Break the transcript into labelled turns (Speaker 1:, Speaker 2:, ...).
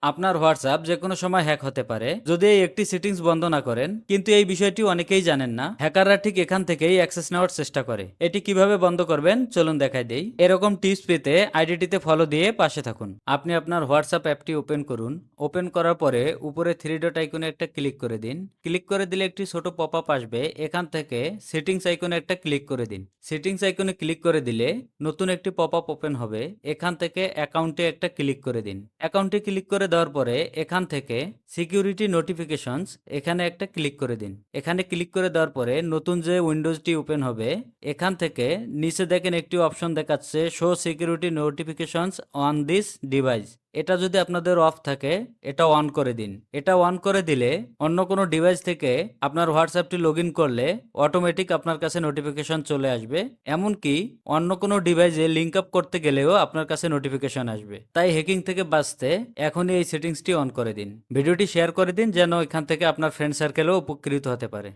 Speaker 1: আপনার হোয়াটসঅ্যাপ যেকোনো সময় হ্যাক হতে পারে যদি এই একটি সেটিংস বন্ধ না করেন। কিন্তু এই বিষয়টি অনেকেই জানেন না। হ্যাকাররা ঠিক এখান থেকেই অ্যাক্সেস নেওয়ার চেষ্টা করে। এটি কিভাবে বন্ধ করবেন চলুন দেখাই দেই। এরকম টিপস পেতে আইডিটিতে ফলো দিয়ে পাশে থাকুন। আপনি আপনার হোয়াটসঅ্যাপ অ্যাপটি ওপেন করুন। ওপেন করার পরে উপরে থ্রি ডট আইকনে একটা ক্লিক করে দিন। ক্লিক করে দিলে একটি ছোট পপ আপ আসবে। এখান থেকে সেটিংস আইকনে একটা ক্লিক করে দিন। সেটিংস আইকনে ক্লিক করে দিলে নতুন একটি পপ আপ ওপেন হবে। এখান থেকে অ্যাকাউন্টে একটা ক্লিক করে দিন। অ্যাকাউন্টে ক্লিক করে দেওয়ার পরে এখান থেকে সিকিউরিটি নোটিফিকেশনস এখানে একটা ক্লিক করে দিন। এখানে ক্লিক করে দেওয়ার পরে নতুন যে উইন্ডোজটি ওপেন হবে এখান থেকে নিচে দেখেন একটি অপশন দেখাচ্ছে show security notifications on this device. এটা যদি আপনাদের অফ থাকে এটা অন করে দিন। এটা অন করে দিলে অন্য কোনো ডিভাইস থেকে আপনার হোয়াটসঅ্যাপটি লগ ইন করলে অটোমেটিক আপনার কাছে নোটিফিকেশন চলে আসবে। এমনকি অন্য কোনো ডিভাইসে লিঙ্ক আপ করতে গেলেও আপনার কাছে নোটিফিকেশন আসবে। তাই হ্যাকিং থেকে বাঁচতে এখনই এই সেটিংসটি অন করে দিন। ভিডিওটি শেয়ার করে দিন যেন এখান থেকে আপনার ফ্রেন্ড সার্কেলও উপকৃত হতে পারে।